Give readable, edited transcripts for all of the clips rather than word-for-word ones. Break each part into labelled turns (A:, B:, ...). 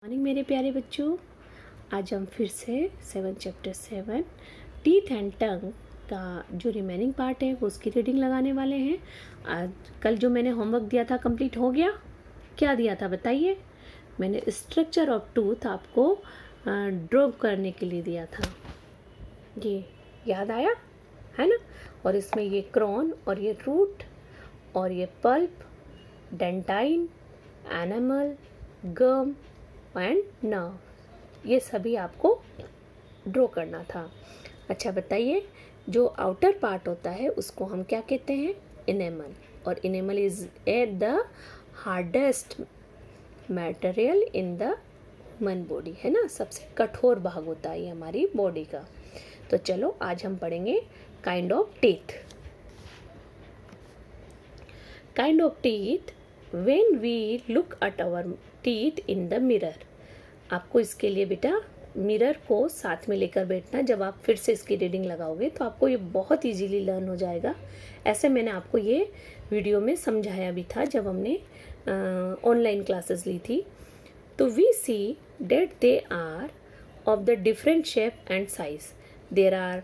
A: Morning मेरे प्यारे बच्चों। आज हम फिर से चैप्टर 7 टीथ एंड टंग का जो रिमेनिंग पार्ट है वो उसकी रीडिंग लगाने वाले हैं। आज कल जो मैंने होमवर्क दिया था कंप्लीट हो गया? क्या दिया था बताइए? मैंने स्ट्रक्चर ऑफ टूथ आपको ड्रॉ करने के लिए दिया था। ये याद आया है ना? और इसमें ये क्रोन और ये रूट और ये pulp, dentine, enamel, gum and nerve, ये सभी आपको ड्रॉ करना था। अच्छा बताइए, जो आउटर पार्ट होता है उसको हम क्या कहते हैं? इनेमल। और enamel is at the hardest material in the human body, है ना? सबसे कठोर भाग होता है ये हमारी बॉडी का। तो चलो आज हम पढ़ेंगे kind of teeth. Kind of teeth when we look at our teeth in the mirror. आपको इसके लिए बेटा मिरर को साथ में लेकर बैठना। जब आप फिर से इसकी रीडिंग लगाओगे तो आपको ये बहुत इजीली लर्न हो जाएगा। ऐसे मैंने आपको ये वीडियो में समझाया भी था जब हमने ऑनलाइन क्लासेस ली थी। तो we see that they are of the different shape and size. There are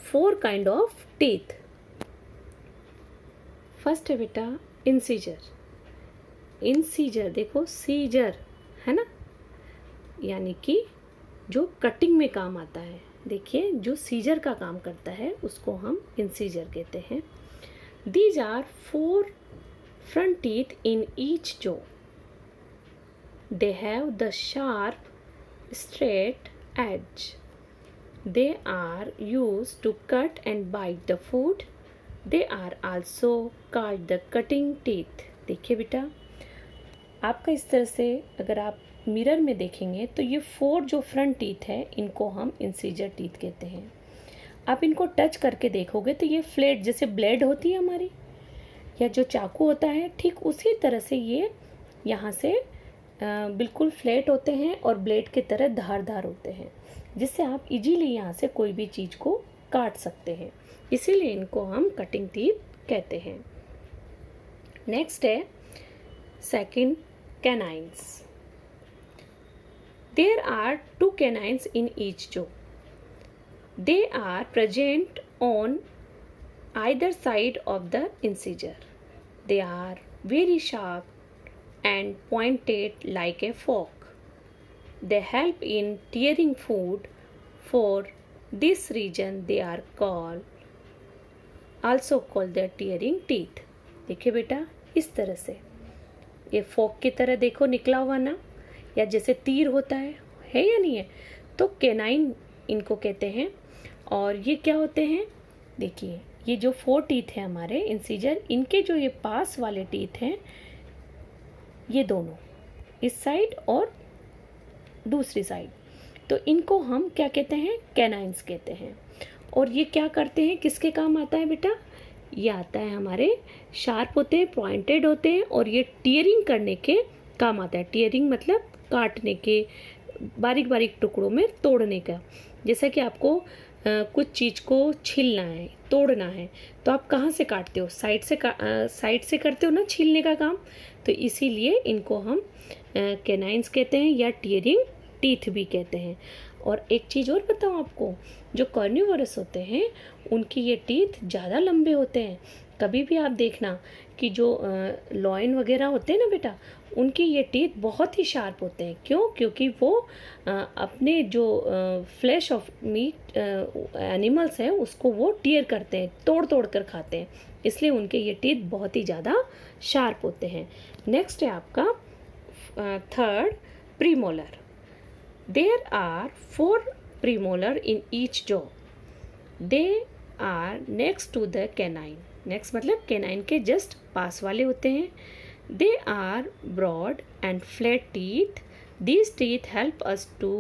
A: 4 kind of teeth. First है बेटा इंसीजर। इंसीजर देखो, सीजर है ना, यानी कि जो कटिंग में काम आता है। देखिए, जो सीजर का काम करता है उसको हम इंसीजर कहते हैं। These are 4 front teeth in each jaw. They have the sharp straight edge. They are used to cut and bite the food. They are also called the cutting teeth. देखिए बेटा, आपका इस तरह से अगर आप मिरर में देखेंगे तो ये 4 जो फ्रंट टीथ है इनको हम इंसीजर टीथ कहते हैं। आप इनको टच करके देखोगे तो ये फ्लैट, जैसे ब्लेड होती है हमारी या जो चाकू होता है, ठीक उसी तरह से ये यहाँ से बिल्कुल फ्लैट होते हैं और ब्लेड की तरह धारदार होते हैं, जिससे आप इजीली यहाँ से कोई भी चीज़ को काट सकते हैं। इसीलिए इनको हम कटिंग टीथ कहते हैं। नेक्स्ट है second, canines. There are 2 canines in each jaw. They are present on either side of the incisor. They are very sharp and pointed like a fork. They help in tearing food. For this reason they are also called the tearing teeth. देखिए बेटा, इस तरह से ये फोक की तरह देखो निकला हुआ ना, या जैसे तीर होता है या नहीं है? तो कैनाइन इनको कहते हैं। और ये क्या होते हैं? देखिए, ये जो 4 टीथ है हमारे इंसीजर, इनके जो ये पास वाले टीथ हैं, ये दोनों इस साइड और दूसरी साइड, तो इनको हम क्या कहते हैं? कैनाइन्स कहते हैं। और ये क्या करते हैं, किसके काम आता है बेटा? ये आता है हमारे शार्प होते हैं, पॉइंटेड होते हैं, और ये टीयरिंग करने के काम आता है। टीयरिंग मतलब काटने के, बारीक बारीक टुकड़ों में तोड़ने का। जैसा कि आपको कुछ चीज़ को छीलना है, तोड़ना है, तो आप कहाँ से काटते हो? साइड से करते हो ना छीलने का काम। तो इसीलिए इनको हम कैनाइन्स कहते हैं या टीयरिंग टीथ भी कहते हैं। और एक चीज़ और बताऊँ आपको, जो कार्निवोरस होते हैं उनकी ये टीथ ज़्यादा लंबे होते हैं। कभी भी आप देखना कि जो लॉयन वगैरह होते हैं ना बेटा, उनकी ये टीथ बहुत ही शार्प होते हैं। क्यों? क्योंकि वो अपने जो फ्लैश ऑफ मीट एनिमल्स हैं उसको वो टीयर करते हैं, तोड़ तोड़ कर खाते हैं, इसलिए उनके ये टीथ बहुत ही ज़्यादा शार्प होते हैं। नेक्स्ट है आपका third, premolar. There are 4 premolar in each jaw. They are next to the canine. Next मतलब canine के just पास वाले होते हैं। They are broad and flat teeth. These teeth help us to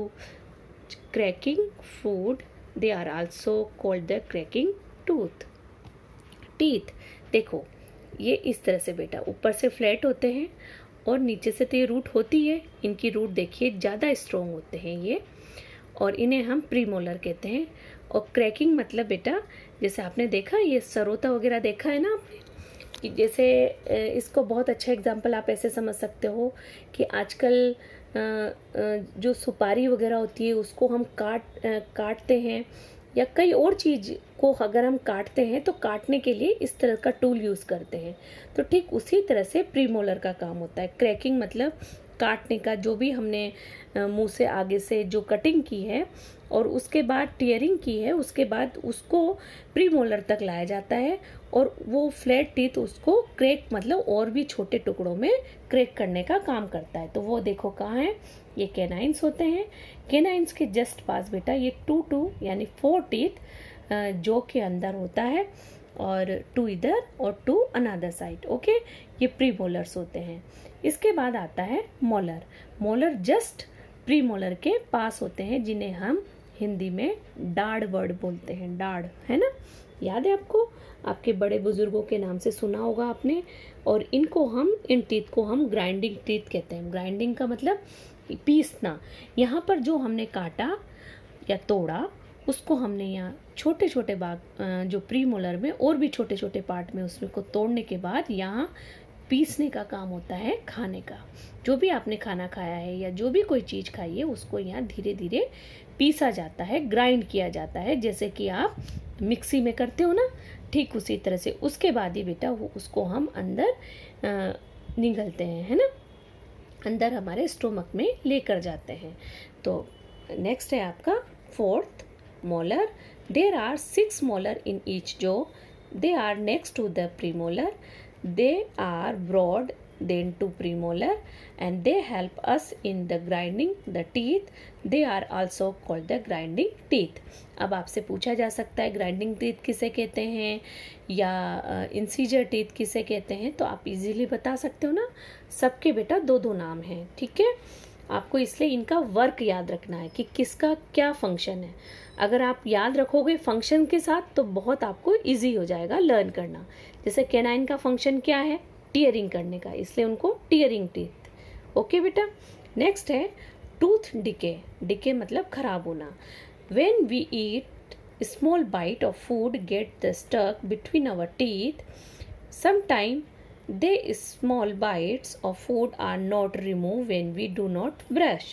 A: cracking food. They are also called the cracking tooth. Teeth देखो, ये इस तरह से बेटा ऊपर से फ्लैट होते हैं और नीचे से तो ये रूट होती है। इनकी रूट देखिए ज़्यादा स्ट्रॉन्ग होते हैं ये, और इन्हें हम प्रीमोलर कहते हैं। और क्रैकिंग मतलब बेटा, जैसे आपने देखा ये सरोता वगैरह देखा है ना आपने, कि जैसे इसको बहुत अच्छा एग्जांपल आप ऐसे समझ सकते हो कि आजकल जो सुपारी वगैरह होती है उसको हम काटते हैं, या कई और चीज़ को अगर हम काटते हैं तो काटने के लिए इस तरह का टूल यूज़ करते हैं। तो ठीक उसी तरह से प्रीमोलर का काम होता है। क्रैकिंग मतलब काटने का, जो भी हमने मुंह से आगे से जो कटिंग की है और उसके बाद टीयरिंग की है, उसके बाद उसको प्रीमोलर तक लाया जाता है और वो फ्लैट टीथ उसको क्रैक मतलब और भी छोटे टुकड़ों में क्रैक करने का काम करता है। तो वो देखो कहाँ है, ये कैनाइन्स होते हैं। कैनाइन्स के जस्ट पास बेटा ये 2 यानी 4 टीथ जो के अंदर होता है, और 2 इधर और 2 अनदर साइड। ओके, ये प्रीमोलर्स होते हैं। इसके बाद आता है मोलर। मोलर जस्ट प्रीमोलर के पास होते हैं, जिन्हें हम हिंदी में डाढ़ वर्ड बोलते हैं। डाढ़, है ना, याद है आपको? आपके बड़े बुजुर्गों के नाम से सुना होगा आपने। और इनको हम, इन टीथ को हम ग्राइंडिंग टीथ कहते हैं। ग्राइंडिंग का मतलब पीसना। यहाँ पर जो हमने काटा या तोड़ा उसको हमने यहाँ छोटे छोटे भाग जो प्रीमोलर में और भी छोटे छोटे पार्ट में उसमें को तोड़ने के बाद यहाँ पीसने का काम होता है खाने का। जो भी आपने खाना खाया है या जो भी कोई चीज़ खाई है उसको यहाँ धीरे धीरे पीसा जाता है, ग्राइंड किया जाता है, जैसे कि आप मिक्सी में करते हो ना, ठीक उसी तरह से। उसके बाद ही बेटा वो उसको हम अंदर निगलते हैं, है ना, अंदर हमारे स्टोमक में लेकर जाते हैं। तो नेक्स्ट है आपका 4th molar. There are 6 molar in each jaw. They are next to the premolar. They are broad than to premolar and they help us in the grinding the teeth. They are also called the grinding teeth. अब आपसे पूछा जा सकता है grinding teeth किसे कहते हैं या इंसीजर टीथ किसे कहते हैं, तो आप इजीली बता सकते हो ना। सबके बेटा 2 नाम हैं, ठीक है। आपको इसलिए इनका वर्क याद रखना है कि किसका क्या फंक्शन है। अगर आप याद रखोगे फंक्शन के साथ तो बहुत आपको इजी हो जाएगा लर्न करना। जैसे कैनाइन का फंक्शन क्या है, टीयरिंग करने का, इसलिए उनको टीयरिंग टीथ। ओके बेटा। नेक्स्ट है टूथ डिके। डिके मतलब खराब होना। When we eat small bite of food get the stuck between our teeth, sometime the small bites of food are not removed when we do not brush.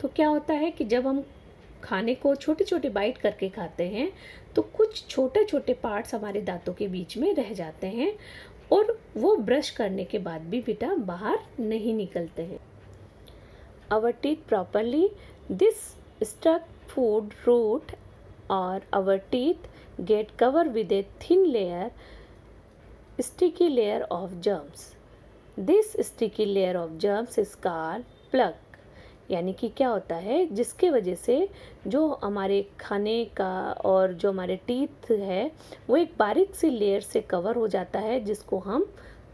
A: तो क्या होता है कि जब हम खाने को छोटे छोटे बाइट करके खाते हैं तो कुछ छोटे छोटे पार्ट्स हमारे दांतों के बीच में रह जाते हैं और वो ब्रश करने के बाद भी बेटा बाहर नहीं निकलते हैं। Our teeth properly, this stuck food root or our teeth get covered with a thin layer, sticky layer of germs. This sticky layer of germs is called plaque. यानी कि क्या होता है, जिसके वजह से जो हमारे खाने का और जो हमारे टीथ है वो एक बारीक सी लेयर से कवर हो जाता है, जिसको हम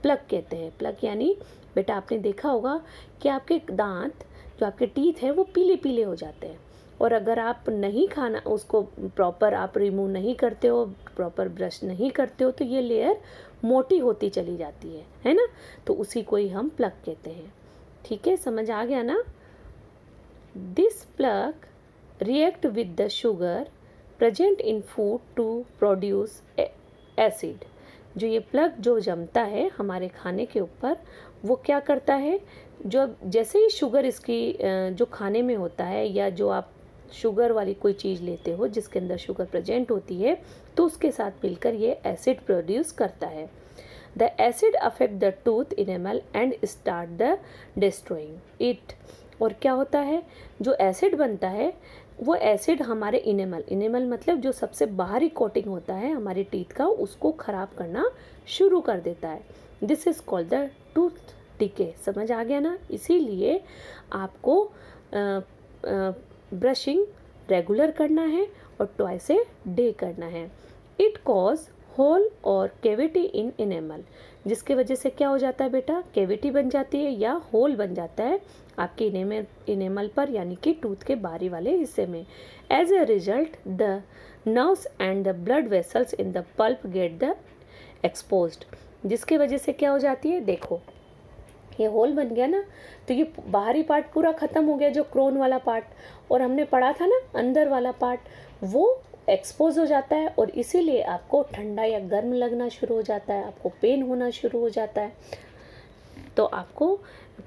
A: प्लग कहते हैं। प्लग यानी बेटा आपने देखा होगा कि आपके दांत जो आपके टीथ है वो पीले पीले हो जाते हैं, और अगर आप नहीं खाना उसको प्रॉपर आप रिमूव नहीं करते हो, प्रॉपर ब्रश नहीं करते हो, तो ये लेयर मोटी होती चली जाती है ना। तो उसी को ही हम प्लग कहते हैं। ठीक है, समझ आ गया ना। This plug react with the sugar present in food to produce acid. जो ये प्लग जो जमता है हमारे खाने के ऊपर, वो क्या करता है, जो जैसे ही शुगर इसकी जो खाने में होता है, या जो आप शुगर वाली कोई चीज़ लेते हो जिसके अंदर शुगर प्रेजेंट होती है, तो उसके साथ मिलकर ये एसिड प्रोड्यूस करता है। The acid affect the tooth enamel and start the destroying it. और क्या होता है, जो एसिड बनता है वो एसिड हमारे इनेमल मतलब जो सबसे बाहरी कोटिंग होता है हमारे टीथ का, उसको ख़राब करना शुरू कर देता है। This is called the tooth decay. समझ आ गया ना। इसीलिए आपको ब्रशिंग रेगुलर करना है और ट्वाइस ए डे करना है। इट कॉज होल और कैविटी इन इनेमल, जिसके वजह से क्या हो जाता है बेटा, कैविटी बन जाती है या होल बन जाता है आपके इनेमल पर, यानी कि टूथ के बाहरी वाले हिस्से में। As a result the nerves and the blood vessels in the pulp get the exposed, जिसके वजह से क्या हो जाती है, देखो ये होल बन गया ना, तो ये बाहरी पार्ट पूरा ख़त्म हो गया, जो क्रोन वाला पार्ट, और हमने पढ़ा था ना अंदर वाला पार्ट, वो एक्सपोज हो जाता है, और इसीलिए आपको ठंडा या गर्म लगना शुरू हो जाता है, आपको पेन होना शुरू हो जाता है। तो आपको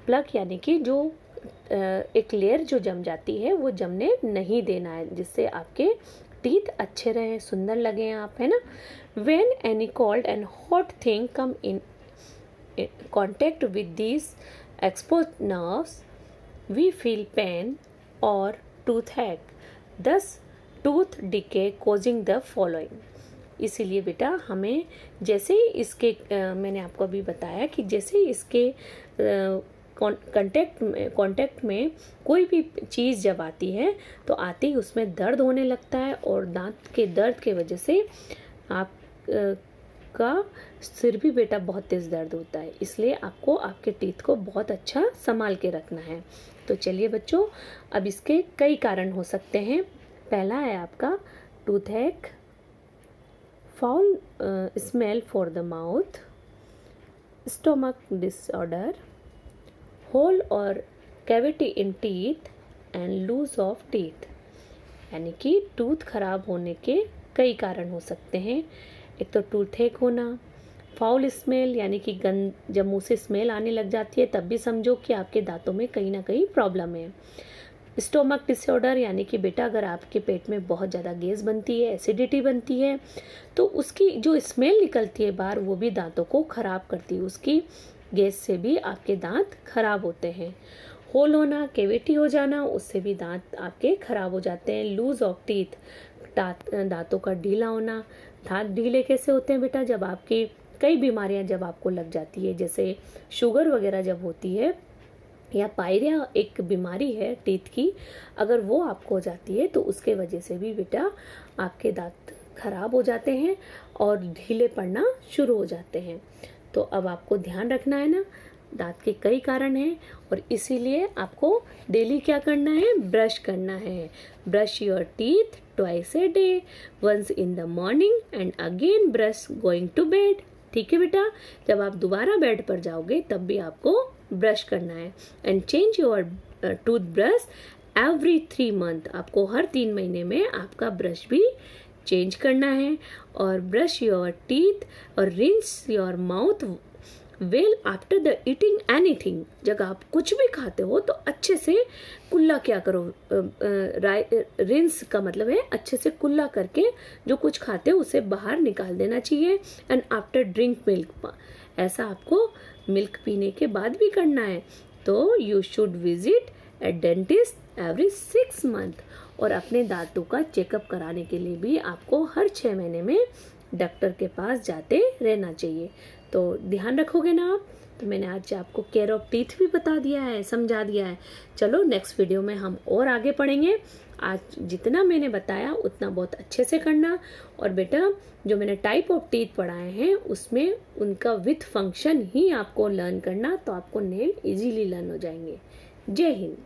A: प्लग यानी कि जो एक लेयर जो जम जाती है वो जमने नहीं देना है, जिससे आपके टीथ अच्छे रहें, सुंदर लगें आप, है ना। When any cold and hot thing come in contact with these exposed nerves, we feel pain or toothache. Thus, tooth decay causing the following. इसीलिए बेटा हमें जैसे ही इसके मैंने आपको अभी बताया कि जैसे ही इसके कांटेक्ट में कोई भी चीज़ जब आती है तो आते ही उसमें दर्द होने लगता है, और दांत के दर्द के वजह से आप का सिर भी बेटा बहुत तेज़ दर्द होता है। इसलिए आपको आपके टीथ को बहुत अच्छा संभाल के रखना है। तो चलिए बच्चों, अब इसके कई कारण हो सकते हैं। पहला है आपका toothache, foul smell for the mouth, stomach disorder, hole और cavity in teeth and loose of teeth. यानी कि टूथ खराब होने के कई कारण हो सकते हैं। एक तो टूथएक होना, फाउल स्मेल यानी कि गंद, जब मुँह से स्मेल आने लग जाती है तब भी समझो कि आपके दांतों में कहीं ना कहीं प्रॉब्लम है। स्टोमक डिसऑर्डर यानी कि बेटा अगर आपके पेट में बहुत ज़्यादा गैस बनती है, एसिडिटी बनती है, तो उसकी जो स्मेल निकलती है बाहर वो भी दांतों को ख़राब करती है, उसकी गैस से भी आपके दांत खराब होते हैं। होल होना, कैविटी हो जाना, उससे भी दांत आपके खराब हो जाते हैं। लूज ऑफ टीथ, दांतों का ढीला होना। दांत ढीले कैसे होते हैं बेटा? जब आपकी कई बीमारियां जब आपको लग जाती है, जैसे शुगर वगैरह जब होती है, या पायरिया एक बीमारी है टीथ की, अगर वो आपको हो जाती है तो उसके वजह से भी बेटा आपके दांत खराब हो जाते हैं और ढीले पड़ना शुरू हो जाते हैं। तो अब आपको ध्यान रखना है ना, दांत के कई कारण हैं और इसीलिए आपको डेली क्या करना है? ब्रश करना है। Brush your teeth twice a day, once in the morning and again brush going to bed. ठीक है बेटा, जब आप दोबारा बेड पर जाओगे तब भी आपको ब्रश करना है। And change your tooth brush every 3 month, आपको हर 3 महीने में आपका ब्रश भी चेंज करना है। और ब्रश योर टीथ और rinse your mouth well after the eating anything. जब आप कुछ भी खाते हो तो अच्छे से कुल्ला क्या करो, रिंस का मतलब है अच्छे से कुल्ला करके जो कुछ खाते हो उसे बाहर निकाल देना चाहिए। एंड आफ्टर ड्रिंक मिल्क, ऐसा आपको मिल्क पीने के बाद भी करना है। तो you should visit A dentist every 6 month, और अपने दांतों का चेकअप कराने के लिए भी आपको हर 6 महीने में डॉक्टर के पास जाते रहना चाहिए। तो ध्यान रखोगे ना आप? तो मैंने आज आपको केयर ऑफ टीथ भी बता दिया है, समझा दिया है। चलो नेक्स्ट वीडियो में हम और आगे पढ़ेंगे। आज जितना मैंने बताया उतना बहुत अच्छे से करना। और बेटा जो मैंने टाइप ऑफ टीथ पढ़ाए हैं उसमें उनका विथ फंक्शन ही आपको लर्न करना, तो आपको नेल इजीली लर्न हो जाएंगे। जय हिंद।